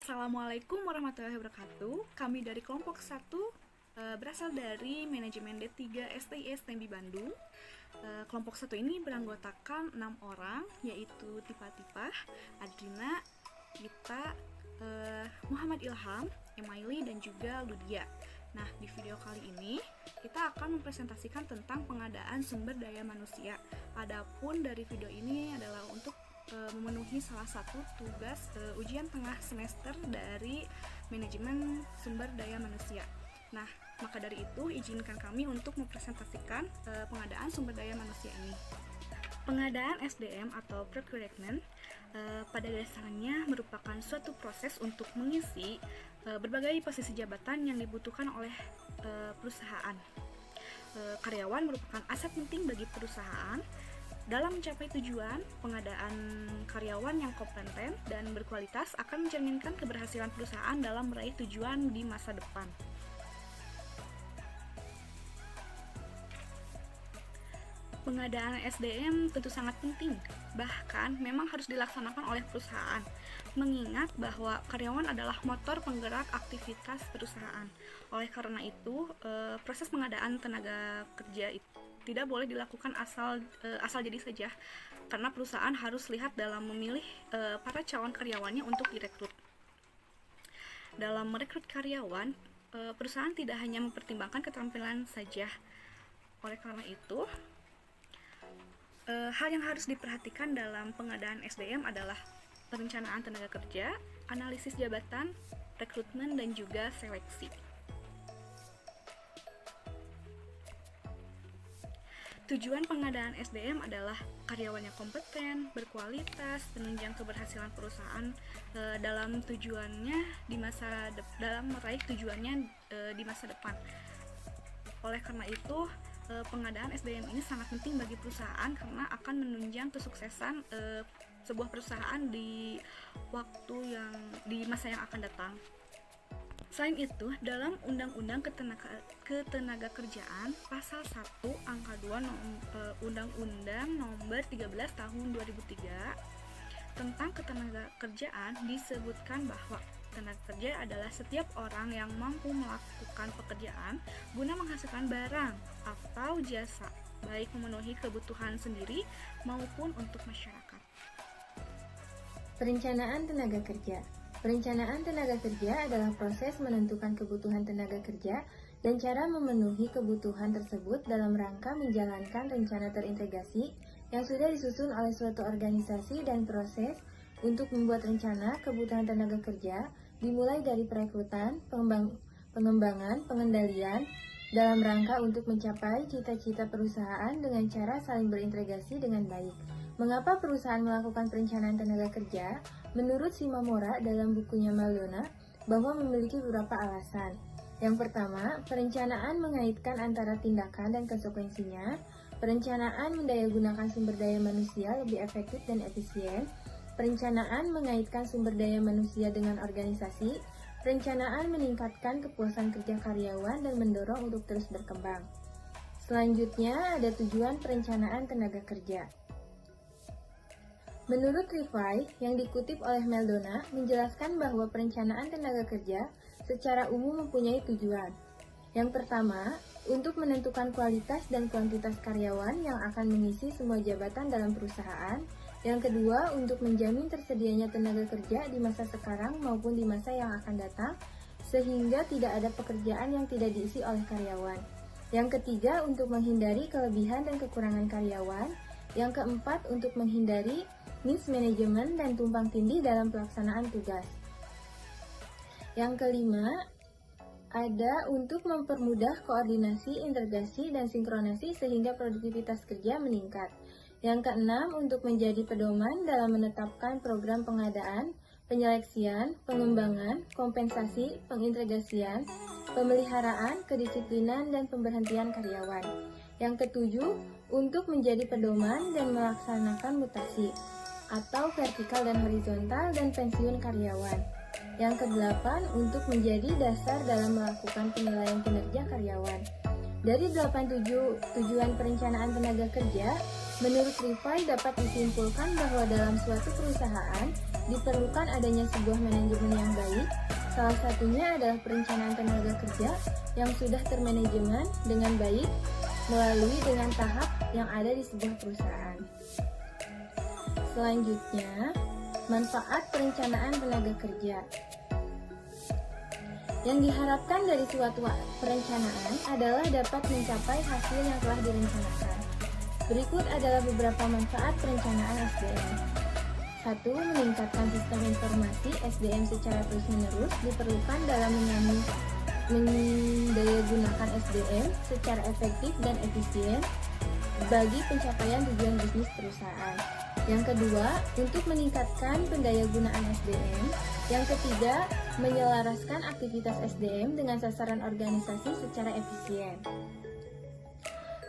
Assalamualaikum warahmatullahi wabarakatuh. Kami dari kelompok 1 berasal dari manajemen D3 STIS Tembi Bandung. Kelompok 1 ini beranggotakan 6 orang, yaitu Tipa-Tipa, Adrina, Gita, Muhammad Ilham, Emaili, dan juga Ludia. Nah, di video kali ini kita akan mempresentasikan tentang pengadaan sumber daya manusia. Adapun dari video ini adalah untuk memenuhi salah satu tugas ujian tengah semester dari manajemen sumber daya manusia. Nah, maka dari itu izinkan kami untuk mempresentasikan pengadaan sumber daya manusia ini. Pengadaan SDM atau procurement pada dasarnya merupakan suatu proses untuk mengisi berbagai posisi jabatan yang dibutuhkan oleh perusahaan. Karyawan merupakan aset penting bagi perusahaan. Dalam mencapai tujuan, pengadaan karyawan yang kompeten dan berkualitas akan mencerminkan keberhasilan perusahaan dalam meraih tujuan di masa depan. Pengadaan SDM tentu sangat penting, bahkan memang harus dilaksanakan oleh perusahaan, mengingat bahwa karyawan adalah motor penggerak aktivitas perusahaan. Oleh karena itu, proses pengadaan tenaga kerja itu tidak boleh dilakukan asal jadi saja, karena perusahaan harus lihat dalam memilih para calon karyawannya untuk direkrut. Dalam merekrut karyawan, perusahaan tidak hanya mempertimbangkan keterampilan saja. Oleh karena itu, hal yang harus diperhatikan dalam pengadaan SDM adalah perencanaan tenaga kerja, analisis jabatan, rekrutmen, dan juga seleksi. Tujuan pengadaan SDM adalah karyawan yang kompeten, berkualitas, penunjang keberhasilan perusahaan dalam meraih tujuannya di masa depan. Oleh karena itu, pengadaan SDM ini sangat penting bagi perusahaan karena akan menunjang kesuksesan sebuah perusahaan di masa yang akan datang. Selain itu, dalam Undang-Undang Ketenagakerjaan Pasal 1 Angka 2 Undang-Undang Nomor 13 Tahun 2003 tentang ketenagakerjaan disebutkan bahwa tenaga kerja adalah setiap orang yang mampu melakukan pekerjaan guna menghasilkan barang atau jasa, baik memenuhi kebutuhan sendiri maupun untuk masyarakat. Perencanaan tenaga kerja. Perencanaan tenaga kerja adalah proses menentukan kebutuhan tenaga kerja dan cara memenuhi kebutuhan tersebut dalam rangka menjalankan rencana terintegrasi yang sudah disusun oleh suatu organisasi dan proses untuk membuat rencana kebutuhan tenaga kerja dimulai dari perekrutan, pengembangan, pengendalian dalam rangka untuk mencapai cita-cita perusahaan dengan cara saling berintegrasi dengan baik. Mengapa perusahaan melakukan perencanaan tenaga kerja? Menurut Shimamura dalam bukunya Meldona, bahwa memiliki beberapa alasan. Yang pertama, perencanaan mengaitkan antara tindakan dan konsekuensinya. Perencanaan mendayagunakan sumber daya manusia lebih efektif dan efisien. Perencanaan mengaitkan sumber daya manusia dengan organisasi. Perencanaan meningkatkan kepuasan kerja karyawan dan mendorong untuk terus berkembang. Selanjutnya, ada tujuan perencanaan tenaga kerja. Menurut Rifai, yang dikutip oleh Meldona, menjelaskan bahwa perencanaan tenaga kerja secara umum mempunyai tujuan. Yang pertama, untuk menentukan kualitas dan kuantitas karyawan yang akan mengisi semua jabatan dalam perusahaan. Yang kedua, untuk menjamin tersedianya tenaga kerja di masa sekarang maupun di masa yang akan datang, sehingga tidak ada pekerjaan yang tidak diisi oleh karyawan. Yang ketiga, untuk menghindari kelebihan dan kekurangan karyawan. Yang keempat, untuk menghindari mismanagement dan tumpang tindih dalam pelaksanaan tugas. Yang kelima, ada untuk mempermudah koordinasi, integrasi, dan sinkronasi sehingga produktivitas kerja meningkat. Yang keenam, untuk menjadi pedoman dalam menetapkan program pengadaan, penyeleksian, pengembangan, kompensasi, pengintegrasian, pemeliharaan, kedisiplinan, dan pemberhentian karyawan. Yang ketujuh, untuk menjadi pedoman dan melaksanakan mutasi atau vertikal dan horizontal dan pensiun karyawan. Yang kedelapan, untuk menjadi dasar dalam melakukan penilaian kinerja karyawan. Dari 8 tujuan perencanaan tenaga kerja, menurut Rifai dapat disimpulkan bahwa dalam suatu perusahaan diperlukan adanya sebuah manajemen yang baik, Salah satunya adalah perencanaan tenaga kerja yang sudah termanajemen dengan baik melalui dengan tahap yang ada di sebuah perusahaan. Selanjutnya, manfaat perencanaan tenaga kerja. Yang diharapkan dari suatu perencanaan adalah dapat mencapai hasil yang telah direncanakan. Berikut adalah beberapa manfaat perencanaan SDM. 1. Meningkatkan sistem informasi SDM secara terus-menerus diperlukan dalam mendayagunakan SDM secara efektif dan efisien bagi pencapaian tujuan bisnis perusahaan. Yang kedua, untuk meningkatkan pendayagunaan SDM. Yang ketiga, menyelaraskan aktivitas SDM dengan sasaran organisasi secara efisien.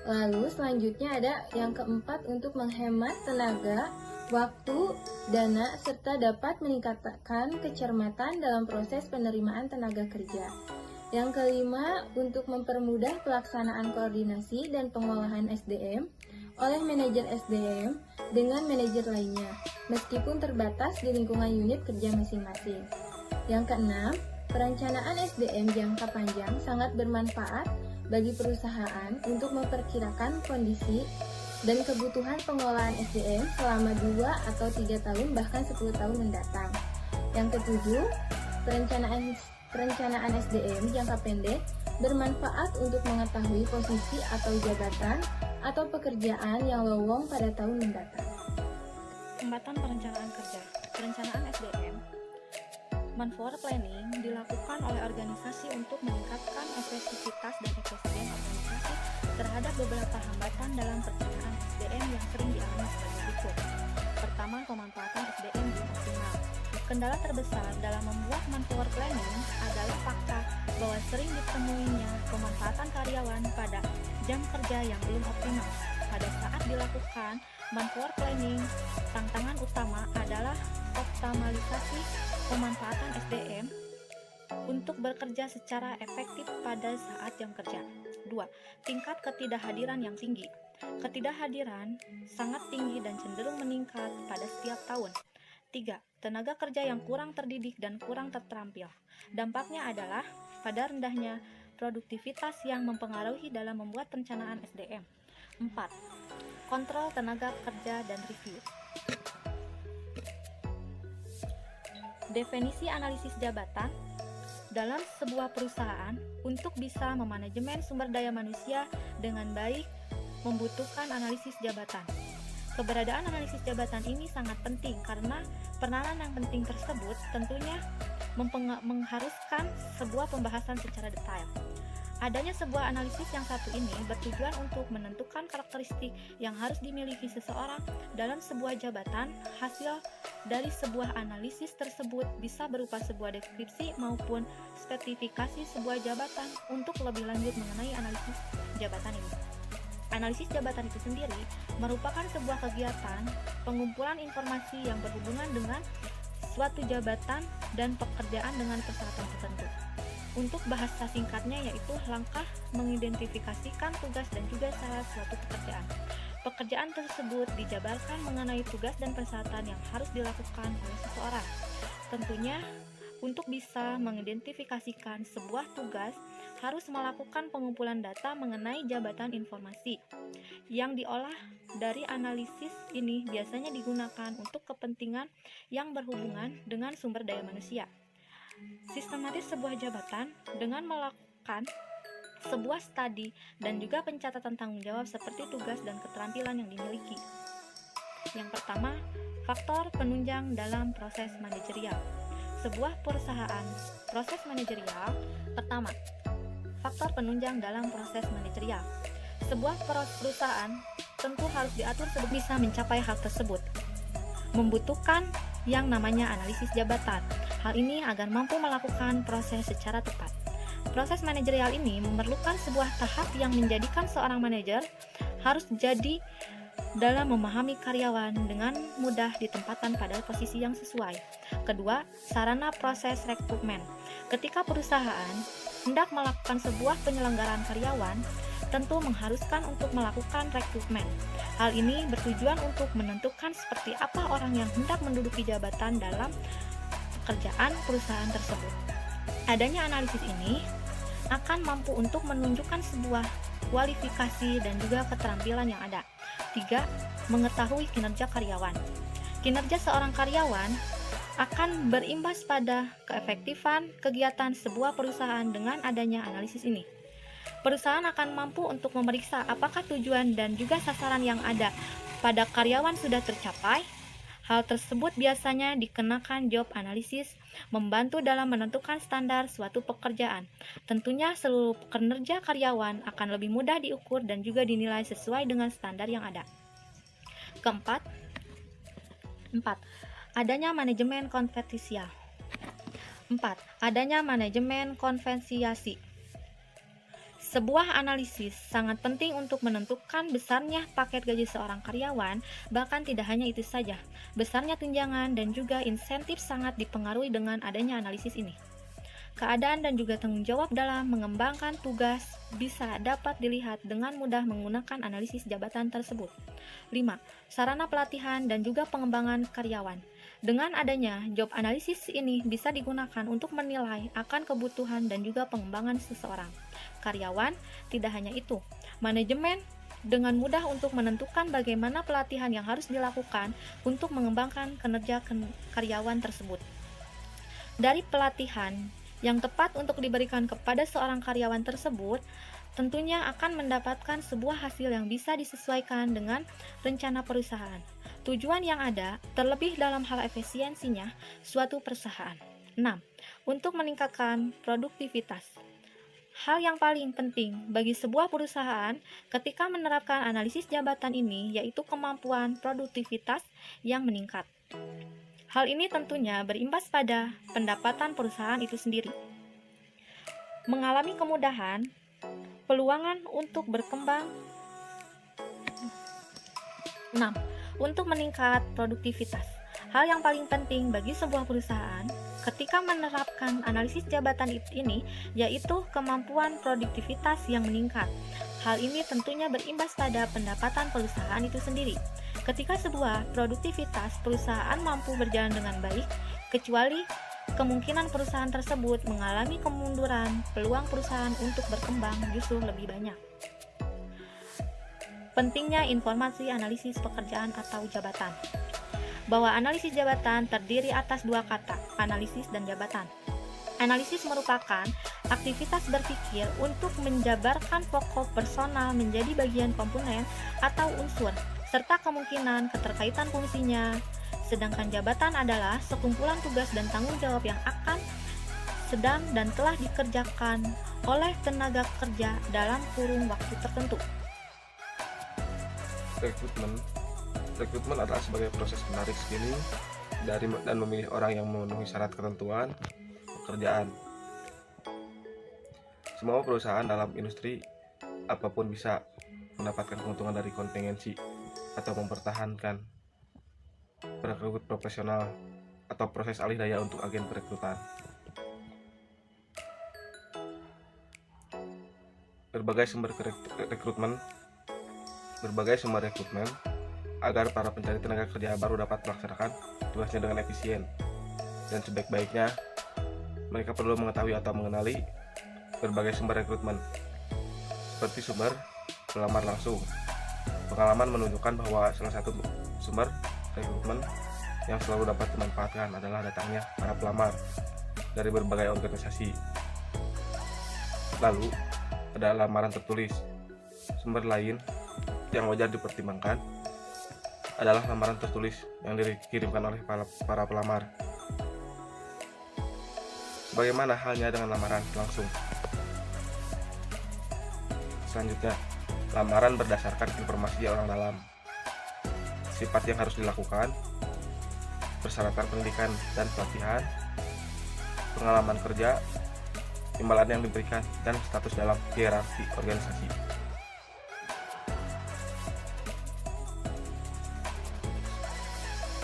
Lalu selanjutnya ada yang keempat, untuk menghemat tenaga, waktu, dana, serta dapat meningkatkan kecermatan dalam proses penerimaan tenaga kerja. Yang kelima, untuk mempermudah pelaksanaan koordinasi dan pengolahan SDM oleh manajer SDM dengan manajer lainnya, meskipun terbatas di lingkungan unit kerja masing-masing. Yang keenam, perencanaan SDM jangka panjang sangat bermanfaat bagi perusahaan untuk memperkirakan kondisi dan kebutuhan pengolahan SDM selama 2 atau 3 tahun bahkan 10 tahun mendatang. Yang ketujuh, perencanaan SDM jangka pendek bermanfaat untuk mengetahui posisi atau jabatan atau pekerjaan yang lowong pada tahun mendatang. Hambatan perencanaan kerja. Perencanaan SDM Manpower planning dilakukan oleh organisasi untuk meningkatkan efektivitas dan efisien organisasi terhadap beberapa hambatan dalam perencanaan SDM yang sering dialami sebagai berikut. Pertama, pemanfaatan SDM belum optimal. Kendala terbesar dalam membuat manpower planning adalah fakta bahwa sering ditemuinya pemanfaatan karyawan pada jam kerja yang belum optimal. Pada saat dilakukan manpower planning, tantangan utama adalah optimalisasi pemanfaatan SDM untuk bekerja secara efektif pada saat jam kerja. 2. Tingkat ketidakhadiran yang tinggi. Ketidakhadiran sangat tinggi dan cenderung meningkat pada setiap tahun. 3. Tenaga kerja yang kurang terdidik dan kurang terampil. Dampaknya adalah pada rendahnya produktivitas yang mempengaruhi dalam membuat perencanaan SDM. 4. Kontrol tenaga kerja dan review. Definisi analisis jabatan. Dalam sebuah perusahaan, untuk bisa memanajemen sumber daya manusia dengan baik, membutuhkan analisis jabatan. Keberadaan analisis jabatan ini sangat penting karena penerapan yang penting tersebut tentunya mengharuskan sebuah pembahasan secara detail. Adanya sebuah analisis yang satu ini bertujuan untuk menentukan karakteristik yang harus dimiliki seseorang dalam sebuah jabatan. Hasil dari sebuah analisis tersebut bisa berupa sebuah deskripsi maupun spesifikasi sebuah jabatan. Untuk lebih lanjut mengenai analisis jabatan ini, analisis jabatan itu sendiri merupakan sebuah kegiatan pengumpulan informasi yang berhubungan dengan suatu jabatan dan pekerjaan dengan persyaratan tertentu. Untuk bahasa singkatnya yaitu langkah mengidentifikasikan tugas dan juga syarat suatu pekerjaan. Pekerjaan tersebut dijabarkan mengenai tugas dan persyaratan yang harus dilakukan oleh seseorang. Tentunya untuk bisa mengidentifikasikan sebuah tugas harus melakukan pengumpulan data mengenai jabatan informasi. Yang diolah dari analisis ini biasanya digunakan untuk kepentingan yang berhubungan dengan sumber daya manusia. Sistematis sebuah jabatan dengan melakukan sebuah studi dan juga pencatatan tanggung jawab seperti tugas dan keterampilan yang dimiliki. Yang pertama, faktor penunjang dalam proses manajerial. Sebuah perusahaan, proses manajerial. Pertama, faktor penunjang dalam proses manajerial. Sebuah perusahaan tentu harus diatur sebelum bisa mencapai hal tersebut. Membutuhkan yang namanya analisis jabatan. Hal ini agar mampu melakukan proses secara tepat. Proses manajerial ini memerlukan sebuah tahap yang menjadikan seorang manajer harus jadi dalam memahami karyawan dengan mudah ditempatkan pada posisi yang sesuai. Kedua, sarana proses rekrutmen. Ketika perusahaan hendak melakukan sebuah penyelenggaraan karyawan, tentu mengharuskan untuk melakukan rekrutmen. Hal ini bertujuan untuk menentukan seperti apa orang yang hendak menduduki jabatan dalam pekerjaan perusahaan tersebut. Adanya analisis ini akan mampu untuk menunjukkan sebuah kualifikasi dan juga keterampilan yang ada. 3. Mengetahui kinerja karyawan. Kinerja seorang karyawan akan berimbas pada keefektifan kegiatan sebuah perusahaan dengan adanya analisis ini. Perusahaan akan mampu untuk memeriksa apakah tujuan dan juga sasaran yang ada pada karyawan sudah tercapai. Hal tersebut biasanya dikenakan job analisis, membantu dalam menentukan standar suatu pekerjaan. Tentunya seluruh kinerja karyawan akan lebih mudah diukur dan juga dinilai sesuai dengan standar yang ada. Keempat, adanya manajemen kompetisial. 4. Adanya manajemen konvensiasi. Sebuah analisis sangat penting untuk menentukan besarnya paket gaji seorang karyawan, bahkan tidak hanya itu saja. Besarnya tunjangan dan juga insentif sangat dipengaruhi dengan adanya analisis ini. Keadaan dan juga tanggung jawab dalam mengembangkan tugas bisa dapat dilihat dengan mudah menggunakan analisis jabatan tersebut. 5. Sarana pelatihan dan juga pengembangan karyawan. Dengan adanya job analisis ini bisa digunakan untuk menilai akan kebutuhan dan juga pengembangan seseorang karyawan. Tidak hanya itu, manajemen dengan mudah untuk menentukan bagaimana pelatihan yang harus dilakukan untuk mengembangkan kinerja karyawan tersebut. Dari pelatihan yang tepat untuk diberikan kepada seorang karyawan tersebut, tentunya akan mendapatkan sebuah hasil yang bisa disesuaikan dengan rencana perusahaan, tujuan yang ada, terlebih dalam hal efisiensinya suatu perusahaan. 6. Untuk meningkatkan produktivitas. Hal yang paling penting bagi sebuah perusahaan ketika menerapkan analisis jabatan ini yaitu kemampuan produktivitas yang meningkat. Hal ini tentunya berimbas pada pendapatan perusahaan itu sendiri. Mengalami kemudahan, peluangan untuk berkembang. 6. Untuk meningkat produktivitas. Hal yang paling penting bagi sebuah perusahaan ketika menerapkan analisis jabatan ini yaitu kemampuan produktivitas yang meningkat. Hal ini tentunya berimbas pada pendapatan perusahaan itu sendiri. Ketika sebuah produktivitas perusahaan mampu berjalan dengan baik, kecuali kemungkinan perusahaan tersebut mengalami kemunduran, peluang perusahaan untuk berkembang justru lebih banyak. Pentingnya informasi analisis pekerjaan atau jabatan. Bahwa analisis jabatan terdiri atas dua kata, analisis dan jabatan. Analisis merupakan aktivitas berpikir untuk menjabarkan pokok personal menjadi bagian komponen atau unsur, serta kemungkinan keterkaitan fungsinya. Sedangkan jabatan adalah sekumpulan tugas dan tanggung jawab yang akan, sedang, dan telah dikerjakan oleh tenaga kerja dalam kurun waktu tertentu. Rekrutmen adalah sebagai proses menarik screening dan memilih orang yang memenuhi syarat ketentuan pekerjaan. Semua perusahaan dalam industri apapun bisa mendapatkan keuntungan dari kontingensi atau mempertahankan perekrut profesional atau proses alih daya untuk agen perekrutan. Berbagai sumber rekrutmen agar para pencari tenaga kerja baru dapat melaksanakan tugasnya dengan efisien, dan sebaik-baiknya mereka perlu mengetahui atau mengenali berbagai sumber rekrutmen seperti sumber pelamar langsung. Pengalaman menunjukkan bahwa salah satu sumber rekrutmen yang selalu dapat dimanfaatkan adalah datangnya para pelamar dari berbagai organisasi. Lalu ada lamaran tertulis. Sumber lain yang wajar dipertimbangkan adalah lamaran tertulis yang dikirimkan oleh para pelamar. Bagaimana halnya dengan lamaran langsung? Selanjutnya, lamaran berdasarkan informasi orang dalam. Sifat yang harus dilakukan, persyaratan pendidikan dan pelatihan, pengalaman kerja, imbalan yang diberikan, dan status dalam hierarki organisasi.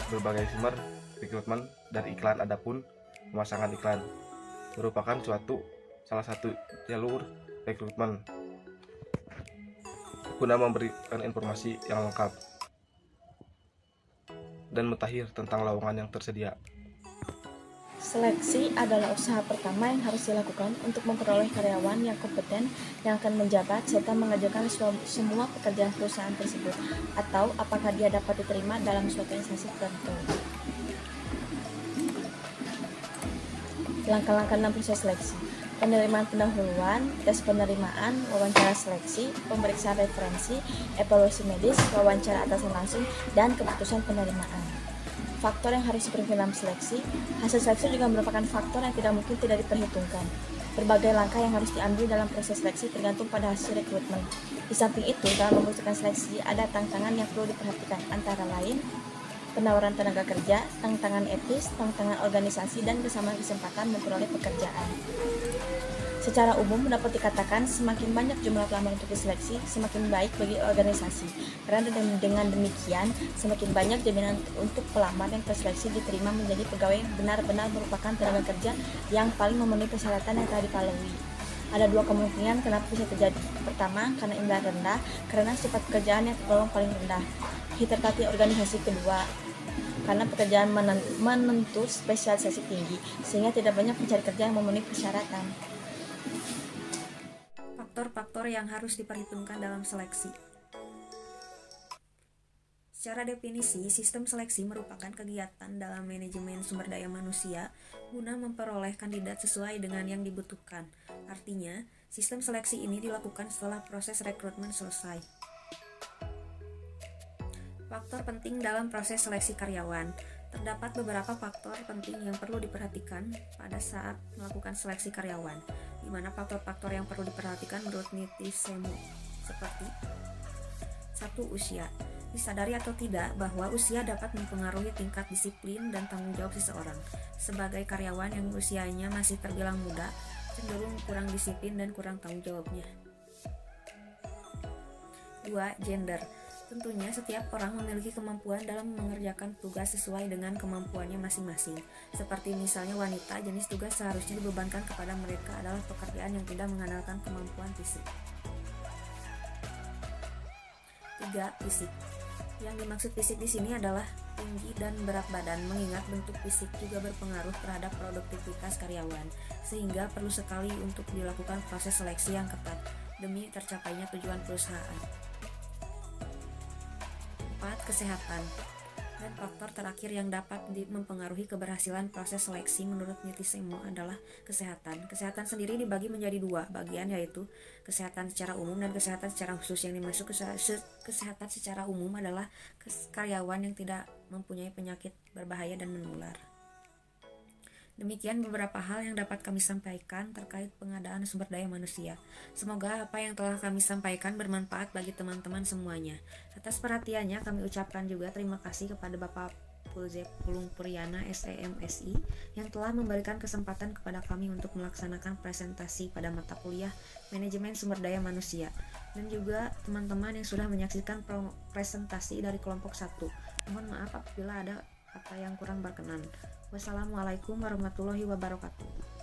Berbagai sumber rekrutmen dan iklan. Adapun pemasangan iklan merupakan salah satu jalur rekrutmen guna memberikan informasi yang lengkap dan mutakhir tentang lowongan yang tersedia. Seleksi adalah usaha pertama yang harus dilakukan untuk memperoleh karyawan yang kompeten yang akan menjabat serta mengerjakan semua pekerjaan perusahaan tersebut, atau apakah dia dapat diterima dalam suatu instansi tertentu. Langkah-langkah dalam proses seleksi: penerimaan pendahuluan, tes penerimaan, wawancara seleksi, pemeriksaan referensi, evaluasi medis, wawancara atasan langsung, dan keputusan penerimaan. Faktor yang harus diperhitungkan dalam seleksi. Hasil seleksi juga merupakan faktor yang tidak mungkin tidak diperhitungkan. Berbagai langkah yang harus diambil dalam proses seleksi tergantung pada hasil rekrutmen. Di samping itu, dalam memutuskan seleksi ada tantangan yang perlu diperhatikan, antara lain penawaran tenaga kerja, tantangan etis, tantangan organisasi, dan kesamaan kesempatan memperoleh pekerjaan. Secara umum dapat dikatakan semakin banyak jumlah pelamar untuk diseleksi, semakin baik bagi organisasi. Karena dengan demikian, semakin banyak jaminan untuk pelamar yang terseleksi diterima menjadi pegawai yang benar-benar merupakan tenaga kerja yang paling memenuhi persyaratan yang telah dilalui. Ada dua kemungkinan kenapa bisa terjadi. Pertama, karena indra rendah, karena sifat pekerjaan yang tergolong paling rendah. Hipertrofia organisasi. Kedua, karena pekerjaan menuntut spesialisasi tinggi, sehingga tidak banyak pencari kerja yang memenuhi persyaratan. Faktor-faktor yang harus diperhitungkan dalam seleksi. Secara definisi, sistem seleksi merupakan kegiatan dalam manajemen sumber daya manusia guna memperoleh kandidat sesuai dengan yang dibutuhkan. Artinya, sistem seleksi ini dilakukan setelah proses rekrutmen selesai. Faktor penting dalam proses seleksi karyawan. Terdapat beberapa faktor penting yang perlu diperhatikan pada saat melakukan seleksi karyawan, di mana faktor-faktor yang perlu diperhatikan menurut Niti Semo seperti 1. Usia. Disadari atau tidak bahwa usia dapat mempengaruhi tingkat disiplin dan tanggung jawab seseorang. Sebagai karyawan yang usianya masih terbilang muda, cenderung kurang disiplin dan kurang tanggung jawabnya. 2. Gender. Tentunya setiap orang memiliki kemampuan dalam mengerjakan tugas sesuai dengan kemampuannya masing-masing. Seperti misalnya wanita, jenis tugas seharusnya dibebankan kepada mereka adalah pekerjaan yang tidak mengandalkan kemampuan fisik. 3. Fisik. Yang dimaksud fisik di sini adalah tinggi dan berat badan, mengingat bentuk fisik juga berpengaruh terhadap produktivitas karyawan, sehingga perlu sekali untuk dilakukan proses seleksi yang ketat demi tercapainya tujuan perusahaan. 4. Kesehatan. Dan faktor terakhir yang dapat mempengaruhi keberhasilan proses seleksi menurut Niti Semo adalah kesehatan. Kesehatan sendiri dibagi menjadi dua bagian, yaitu kesehatan secara umum dan kesehatan secara khusus. Yang dimaksud kesehatan secara umum adalah karyawan yang tidak mempunyai penyakit berbahaya dan menular. Demikian beberapa hal yang dapat kami sampaikan terkait pengadaan sumber daya manusia. Semoga apa yang telah kami sampaikan bermanfaat bagi teman-teman semuanya. Atas perhatiannya kami ucapkan juga terima kasih kepada Bapak Pulzep Pulungpuriana SEMSI yang telah memberikan kesempatan kepada kami untuk melaksanakan presentasi pada mata kuliah Manajemen Sumber Daya Manusia, dan juga teman-teman yang sudah menyaksikan presentasi dari kelompok 1. Mohon maaf apabila ada kata yang kurang berkenan. Wassalamualaikum warahmatullahi wabarakatuh.